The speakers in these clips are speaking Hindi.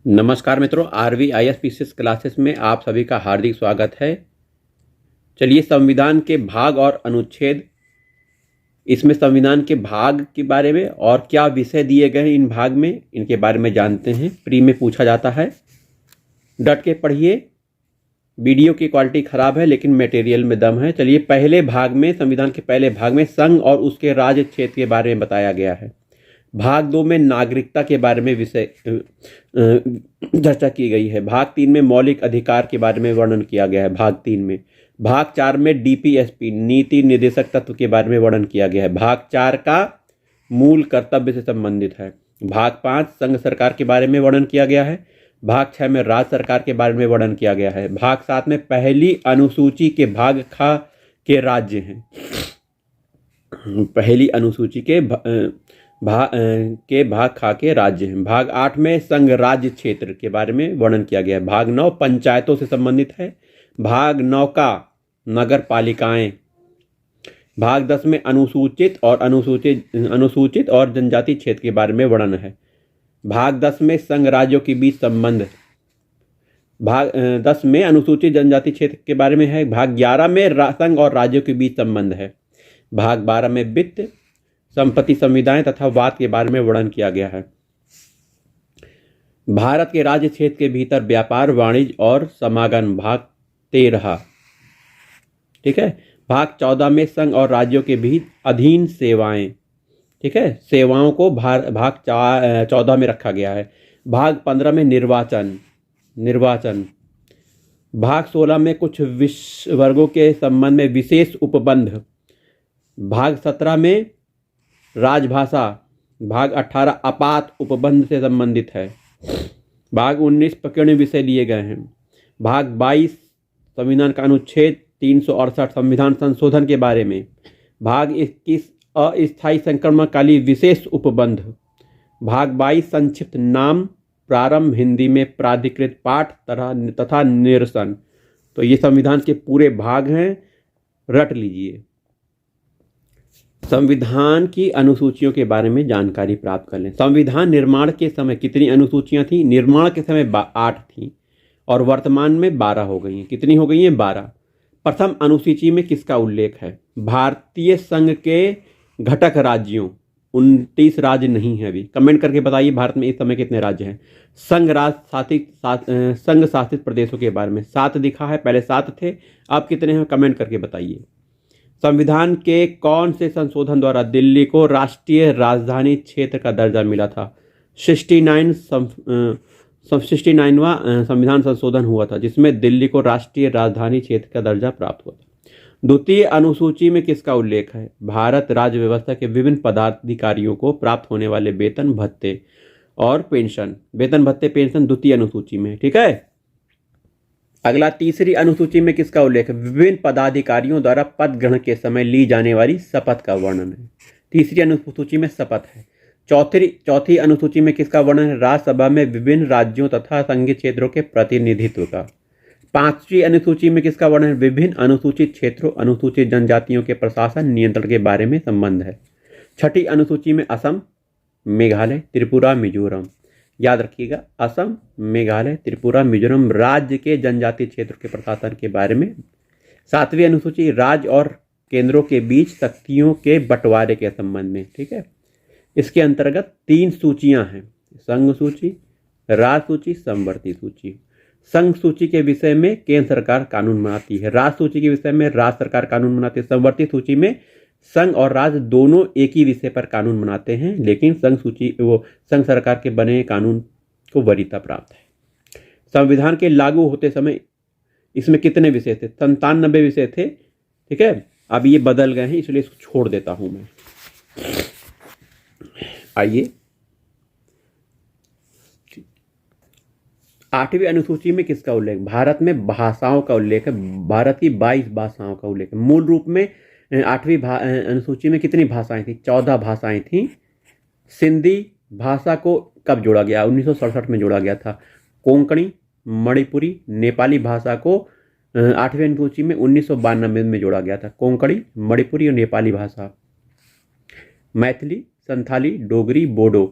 नमस्कार मित्रों, RVIS PCS क्लासेस में आप सभी का हार्दिक स्वागत है। चलिए, संविधान के भाग और अनुच्छेद, इसमें संविधान के भाग के बारे में और क्या विषय दिए गए हैं इन भाग में, इनके बारे में जानते हैं। प्री में पूछा जाता है। डट के पढ़िए। वीडियो की क्वालिटी खराब है लेकिन मटेरियल में दम है। चलिए, पहले भाग में, संविधान के पहले भाग में संघ और उसके राज्य क्षेत्र के बारे में बताया गया है। भाग 2 में नागरिकता के बारे में विषय चर्चा की गई है। भाग 3 में मौलिक अधिकार के बारे में वर्णन किया गया है। भाग 3 में भाग 4 में DPSP नीति निर्देशक तत्व के बारे में वर्णन किया गया है। भाग 4 का मूल कर्तव्य से संबंधित है। भाग 5 संघ सरकार के बारे में वर्णन किया गया है। भाग 6 में राज्य सरकार के बारे में वर्णन किया गया है। भाग 7 में पहली अनुसूची के भाग खा के राज्य हैं। पहली अनुसूची के भाग खा के राज्य हैं। भाग 8 में संघ राज्य क्षेत्र के बारे में वर्णन किया गया है। भाग 9 पंचायतों से संबंधित है। भाग 9 का नगर पालिकाएं। भाग 10 में अनुसूचित और जनजाति क्षेत्र के बारे में वर्णन है। भाग 10 में संघ राज्यों के बीच संबंध। भाग 10 में अनुसूचित जनजाति क्षेत्र के बारे में है। भाग 11 में संघ और राज्यों के बीच संबंध है। भाग 12 में वित्त, संपत्ति, संविदाएं तथा वाद के बारे में वर्णन किया गया है। भारत के राज्य क्षेत्र के भीतर व्यापार, वाणिज्य और समागम। भाग 13। ठीक है। भाग 14 में संघ और राज्यों के बीच अधीन सेवाएं। ठीक है, सेवाओं को भाग 14 में रखा गया है। भाग 15 में निर्वाचन। भाग 16 में कुछ वर्गों के संबंध में विशेष उपबंध। भाग 17 में राजभाषा। भाग 18 आपात उपबंध से संबंधित है। भाग 19 प्रकरणीय विषय लिए गए हैं। भाग 22 संविधान का अनुच्छेद 368 संविधान संशोधन के बारे में। भाग 21 अस्थायी संक्रमणकालीन विशेष उपबंध। भाग 22 संक्षिप्त नाम, प्रारंभ, हिंदी में प्राधिकृत पाठ तथा निरसन। तो ये संविधान के पूरे भाग हैं, रट लीजिए। संविधान की अनुसूचियों के बारे में जानकारी प्राप्त कर लें। संविधान निर्माण के समय कितनी अनुसूचियां थी? निर्माण के समय 8 थी और वर्तमान में 12 हो गई हैं। कितनी हो गई हैं? 12। प्रथम अनुसूची में किसका उल्लेख है? भारतीय संघ के घटक राज्यों। 29 राज्य नहीं है अभी। कमेंट करके बताइए भारत में इस समय कितने राज्य हैं। संघ शासित प्रदेशों के बारे में 7 दिखा है। पहले 7 थे, अब कितने हैं? कमेंट करके बताइए। संविधान के कौन से संशोधन द्वारा दिल्ली को राष्ट्रीय राजधानी क्षेत्र का दर्जा मिला था? 69वां संविधान संशोधन हुआ था जिसमें दिल्ली को राष्ट्रीय राजधानी क्षेत्र का दर्जा प्राप्त हुआ था। द्वितीय अनुसूची में किसका उल्लेख है? भारत राज्य व्यवस्था के विभिन्न पदाधिकारियों को प्राप्त होने वाले वेतन भत्ते और पेंशन। वेतन भत्ते पेंशन द्वितीय अनुसूची में। ठीक है। अगला, तीसरी अनुसूची में किसका उल्लेख है? विभिन्न पदाधिकारियों द्वारा पद ग्रहण के समय ली जाने वाली शपथ का वर्णन है। तीसरी अनुसूची में शपथ है। चौथी अनुसूची में किसका वर्णन है? राज्यसभा में विभिन्न राज्यों तथा संघीय क्षेत्रों के प्रतिनिधित्व का। 5वीं अनुसूची में किसका वर्णन है? विभिन्न अनुसूचित क्षेत्रों, अनुसूचित जनजातियों के प्रशासन नियंत्रण के बारे में संबंध है। 6ठी अनुसूची में असम, मेघालय, त्रिपुरा, मिजोरम। याद रखिएगा, असम, मेघालय, त्रिपुरा, मिजोरम राज्य के जनजातीय क्षेत्रों के प्रशासन के बारे में। 7वीं अनुसूची राज्य और केंद्रों के बीच शक्तियों के बंटवारे के संबंध में। ठीक है। इसके अंतर्गत 3 सूचियां हैं: संघ सूची, राज्य सूची, समवर्ती सूची। संघ सूची के विषय में केंद्र सरकार कानून बनाती है। राज्य सूची के विषय में राज्य सरकार कानून बनाती है। समवर्ती सूची में संघ और राज्य दोनों एक ही विषय पर कानून बनाते हैं, लेकिन संघ सरकार के बने कानून को वरीयता प्राप्त है। संविधान के लागू होते समय इसमें कितने विषय थे? 97 विषय थे। ठीक है। अब ये बदल गए हैं, इसलिए इसको छोड़ देता हूं मैं। आइए, 8वीं अनुसूची में किसका उल्लेख? भारत में भाषाओं का उल्लेख है। भारत की 22 भाषाओं का उल्लेख है। मूल रूप में 8वीं अनुसूची में कितनी भाषाएं थी? 14 भाषाएं थी। सिंधी भाषा को कब जोड़ा गया? 1967 में जोड़ा गया था। कोंकणी, मणिपुरी, नेपाली भाषा को 8वीं अनुसूची में 1992 में जोड़ा गया था। कोंकणी, मणिपुरी और नेपाली भाषा। मैथिली, संथाली, डोगरी, बोडो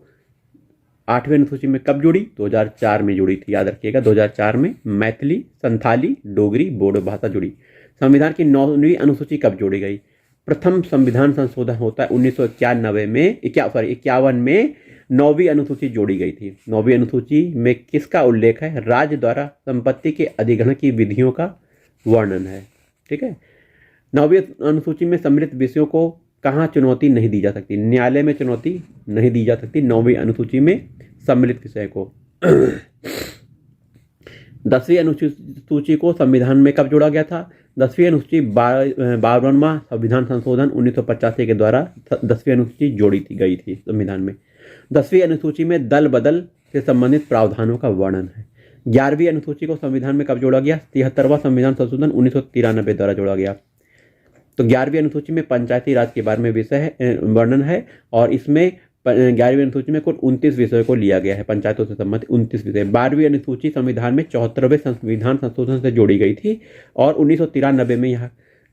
8वीं अनुसूची में कब जुड़ी? 2004 में जुड़ी थी, याद रखिएगा 2004 में मैथिली, संथाली, डोगरी, बोडो भाषा जुड़ी। संविधान की 9वीं अनुसूची कब जोड़ी गई? प्रथम संविधान संशोधन होता है 1991 में 51 में 9वीं अनुसूची जोड़ी गई थी। 9वीं अनुसूची में किसका उल्लेख है? राज्य द्वारा संपत्ति के अधिग्रहण की विधियों का वर्णन है। ठीक है। 9वीं अनुसूची में सम्मिलित विषयों को कहाँ चुनौती नहीं दी जा सकती? न्यायालय में चुनौती नहीं दी जा सकती 9वीं अनुसूची में सम्मिलित विषय को। 10वीं अनुसूची को संविधान में कब जोड़ा गया था? 10वीं अनुसूची 52वां संविधान संशोधन 1985 के द्वारा 10वीं अनुसूची जोड़ी गई थी संविधान में। 10वीं अनुसूची में दल बदल से संबंधित प्रावधानों का वर्णन है। 11वीं अनुसूची को संविधान में कब जोड़ा गया? 73वां संविधान संशोधन 1993 द्वारा जोड़ा गया। तो 11वीं अनुसूची में पंचायती राज के बारे में विषय वर्णन है और इसमें 11वीं अनुसूची में कुल 29 विषयों को लिया गया है, पंचायतों से संबंधित 29 विषय। 12वीं अनुसूची संविधान में 74वें संविधान संशोधन से जोड़ी गई थी और 1993 में यह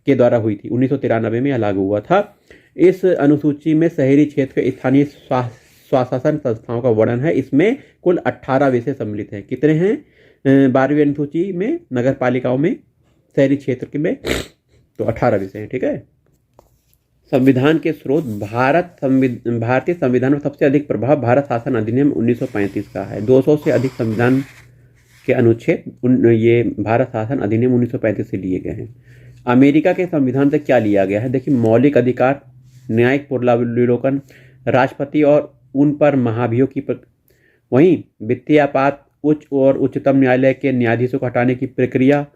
के द्वारा हुई थी। 1993 में यह लागू हुआ था। इस अनुसूची में शहरी क्षेत्र के स्थानीय स्वशासन संस्थाओं का वर्णन है। इसमें कुल 18 विषय सम्मिलित हैं। कितने हैं 12वीं अनुसूची में? नगर पालिकाओं में, शहरी क्षेत्र में तो 18 विषय हैं। ठीक है। संविधान के स्रोत भारतीय संविधान में सबसे अधिक प्रभाव भारत शासन अधिनियम 1935 का है। 200 से अधिक संविधान के अनुच्छेद ये भारत शासन अधिनियम 1935 से लिए गए हैं। अमेरिका के संविधान से क्या लिया गया है? देखिए, मौलिक अधिकार, न्यायिक पुनरावलोकन, राष्ट्रपति और उन पर महाभियोग की वहीं वित्तीय आपात, उच्च और उच्चतम न्यायालय के न्यायाधीशों को हटाने की प्रक्रिया,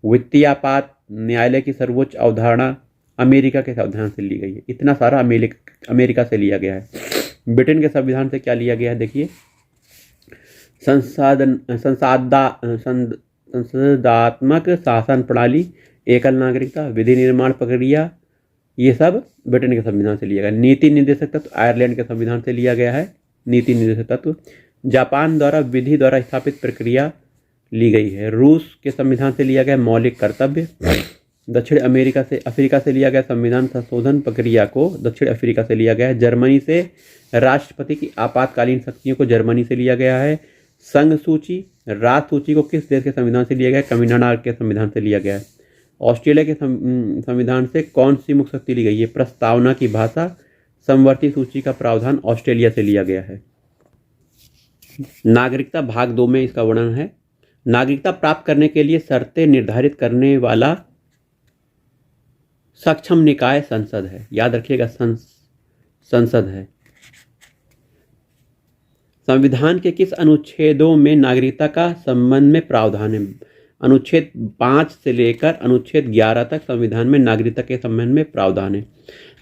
वित्तीय आपात, न्यायालय की सर्वोच्च अवधारणा अमेरिका के संविधान से ली गई है। इतना सारा अमेरिका से लिया गया है। ब्रिटेन के संविधान से क्या लिया गया है? देखिए, संसदात्मक शासन प्रणाली, एकल नागरिकता, विधि निर्माण प्रक्रिया, ये सब ब्रिटेन के संविधान से लिया गया। नीति निर्देशक तत्व आयरलैंड के संविधान से लिया गया है। नीति निर्देशक तत्व जापान द्वारा विधि द्वारा स्थापित प्रक्रिया ली गई है। रूस के संविधान से लिया गया मौलिक कर्तव्य। दक्षिण अफ्रीका से लिया गया संविधान संशोधन प्रक्रिया को दक्षिण अफ्रीका से लिया गया है। जर्मनी से राष्ट्रपति की आपातकालीन शक्तियों को जर्मनी से लिया गया है। संघ सूची, राज सूची को किस देश के संविधान से लिया गया है? तमिलनाडु के संविधान से लिया गया है। ऑस्ट्रेलिया के संविधान से कौन सी मुख्य शक्ति ली गई है? प्रस्तावना की भाषा। समवर्ती सूची का प्रावधान ऑस्ट्रेलिया से लिया गया है। नागरिकता भाग 2 में इसका वर्णन है। नागरिकता प्राप्त करने के लिए शर्तें निर्धारित करने वाला सक्षम निकाय संसद है। याद रखिएगा, संसद है। संविधान के किस अनुच्छेदों में नागरिकता का संबंध में प्रावधान है? अनुच्छेद 5 से लेकर अनुच्छेद 11 तक संविधान में नागरिकता के संबंध में प्रावधान है।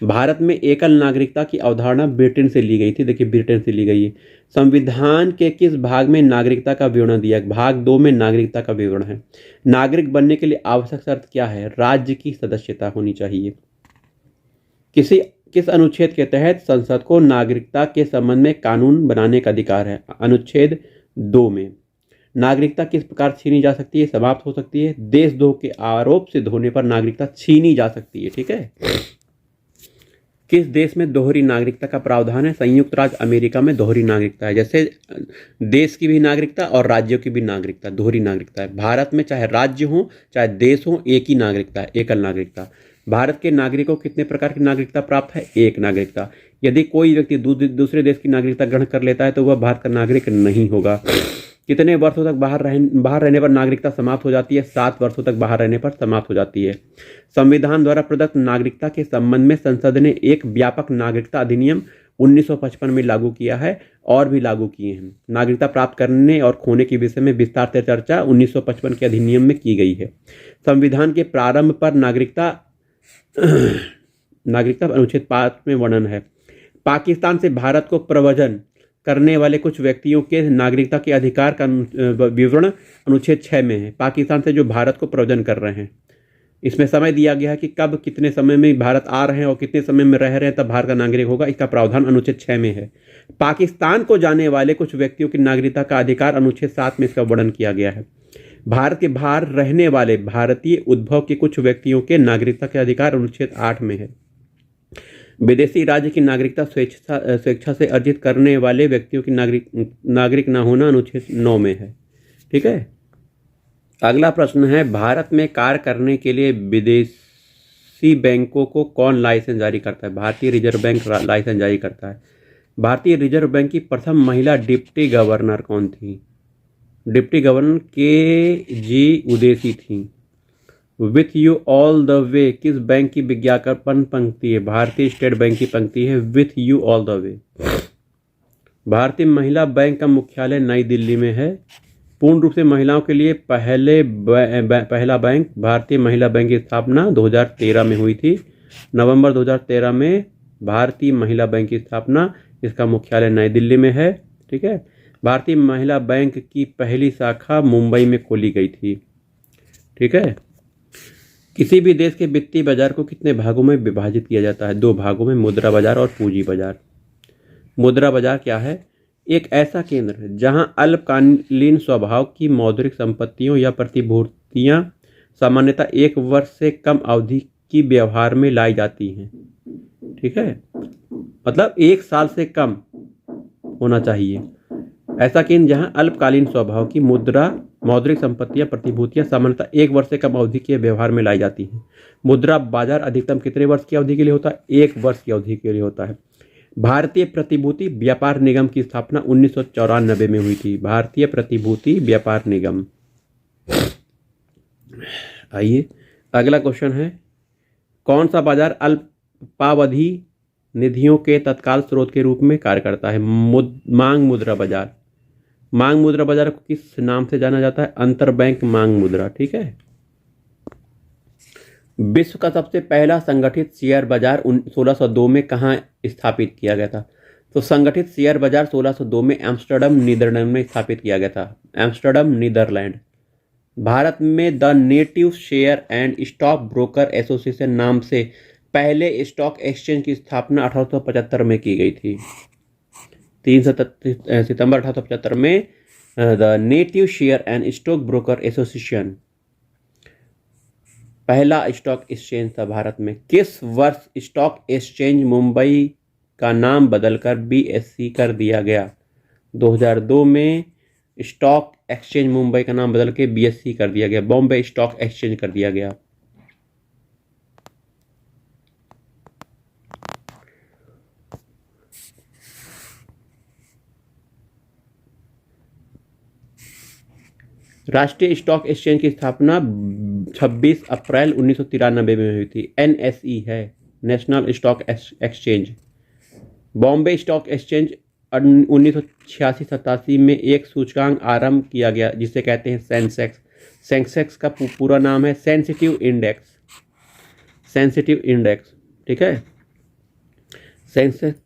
भारत में एकल नागरिकता की अवधारणा ब्रिटेन से ली गई थी। देखिए, ब्रिटेन से ली गई है। संविधान के किस भाग में नागरिकता का विवरण दिया? भाग 2 में नागरिकता का विवरण है। नागरिक बनने के लिए आवश्यक शर्त क्या है? राज्य की सदस्यता होनी चाहिए। किस अनुच्छेद के तहत संसद को नागरिकता के संबंध में कानून बनाने का अधिकार है? अनुच्छेद 2 में। नागरिकता किस प्रकार छीनी जा सकती है, समाप्त हो सकती है? देशद्रोह के आरोप सिद्ध होने पर नागरिकता छीनी जा सकती है। ठीक है। किस देश में दोहरी नागरिकता का प्रावधान है? संयुक्त राज्य अमेरिका में दोहरी नागरिकता है। जैसे देश की भी नागरिकता और राज्यों की भी नागरिकता, दोहरी नागरिकता है। भारत में चाहे राज्य हो चाहे देश हो, एक ही नागरिकता है, एकल नागरिकता। भारत के नागरिकों को कितने प्रकार की नागरिकता प्राप्त है? एक नागरिकता। यदि कोई व्यक्ति दूसरे देश की नागरिकता ग्रहण कर लेता है तो वह भारत का नागरिक नहीं होगा। कितने वर्षों तक बाहर रहने पर नागरिकता समाप्त हो जाती है? 7 वर्षों तक बाहर रहने पर समाप्त हो जाती है। संविधान द्वारा प्रदत्त नागरिकता के संबंध में संसद ने एक व्यापक नागरिकता अधिनियम 1955 में लागू किया है और भी लागू किए हैं। नागरिकता प्राप्त करने और खोने के विषय में विस्तार से चर्चा 1955 के अधिनियम में की गई है। संविधान के प्रारंभ पर नागरिकता अनुच्छेद 5 में वर्णन है। पाकिस्तान से भारत को प्रव्रजन करने वाले कुछ व्यक्तियों के नागरिकता के अधिकार का विवरण अनुच्छेद 6 में है। पाकिस्तान से जो भारत को प्रव्रजन कर रहे हैं, इसमें समय दिया गया है कि कब कितने समय में भारत आ रहे हैं और कितने समय में रह रहे हैं तब भारत का नागरिक होगा। इसका प्रावधान अनुच्छेद 6 में है। पाकिस्तान को जाने वाले कुछ व्यक्तियों की नागरिकता का अधिकार अनुच्छेद 7 में इसका वर्णन किया गया है। भारत के बाहर रहने वाले भारतीय उद्भव के कुछ व्यक्तियों के नागरिकता के अधिकार अनुच्छेद 8 में है। विदेशी राज्य की नागरिकता स्वेच्छा से अर्जित करने वाले व्यक्तियों की नागरिक न होना अनुच्छेद 9 में है। ठीक है। अगला प्रश्न है, भारत में कार्य करने के लिए विदेशी बैंकों को कौन लाइसेंस जारी करता है? भारतीय रिजर्व बैंक लाइसेंस जारी करता है। भारतीय रिजर्व बैंक की प्रथम महिला डिप्टी गवर्नर कौन थी? डिप्टी गवर्नर के उदेसी थी। With you all the way किस बैंक की विज्ञापन पंक्ति है? भारतीय स्टेट बैंक की पंक्ति है with you all the way. भारतीय महिला बैंक का मुख्यालय नई दिल्ली में है। पूर्ण रूप से महिलाओं के लिए पहला बैंक भारतीय महिला बैंक की स्थापना 2013 में हुई थी। नवंबर 2013 में भारतीय महिला बैंक की स्थापना, इसका मुख्यालय नई दिल्ली में है। ठीक है। भारतीय महिला बैंक की पहली शाखा मुंबई में खोली गई थी। ठीक है। किसी भी देश के वित्तीय बाजार को कितने भागों में विभाजित किया जाता है? 2 भागों में, मुद्रा बाजार और पूंजी बाजार। मुद्रा बाजार क्या है? एक ऐसा केंद्र जहां अल्पकालीन स्वभाव की मौद्रिक संपत्तियों या प्रतिभूतियां सामान्यतः 1 वर्ष से कम अवधि की व्यवहार में लाई जाती हैं। ठीक है। मतलब 1 साल से कम होना चाहिए। ऐसा केंद्र जहां अल्पकालीन स्वभाव की मौद्रिक संपत्तियां प्रतिभूतियां सामान्यतः 1 वर्ष से कम अवधि के व्यवहार में लाई जाती हैं। मुद्रा बाजार अधिकतम कितने वर्ष की अवधि के लिए होता है? 1 वर्ष की अवधि के लिए होता है। भारतीय प्रतिभूति व्यापार निगम की स्थापना 1994 में हुई थी। भारतीय प्रतिभूति व्यापार निगम। आइए अगला क्वेश्चन है, कौन सा बाजार अल्पावधि निधियों के तत्काल स्रोत के रूप में कार्य करता है? मांग मुद्रा बाजार। मांग मुद्रा बाजार को किस नाम से जाना जाता है? अंतरबैंक मांग मुद्रा। ठीक है। विश्व का सबसे पहला संगठित शेयर बाजार 1602 में कहाँ स्थापित किया गया था? तो संगठित शेयर बाजार 1602 में एम्स्टर्डम नीदरलैंड में स्थापित किया गया था। Amsterdam Netherlands. भारत में the native share and stock broker association नाम से पहले स्टॉक एक्सचेंज की स्थापना 1875 में की गई थी। 3 सितंबर 1875 में the native share and stock broker association पहला स्टॉक एक्सचेंज था भारत में। किस वर्ष स्टॉक एक्सचेंज मुंबई का नाम बदलकर बीएससी कर दिया गया? 2002 में स्टॉक एक्सचेंज मुंबई का नाम बदल के बीएससी कर दिया गया, बॉम्बे स्टॉक एक्सचेंज कर दिया गया। राष्ट्रीय स्टॉक एक्सचेंज की स्थापना 26 अप्रैल 1993 में हुई थी। एनएसई है, national stock exchange. Bombay stock exchange 1986-87 में एक सूचकांक आरंभ किया गया जिसे कहते हैं सेंसेक्स। सेंसेक्स का पूरा नाम है सेंसिटिव इंडेक्स। Sensitive index. ठीक है। सेंसेक्स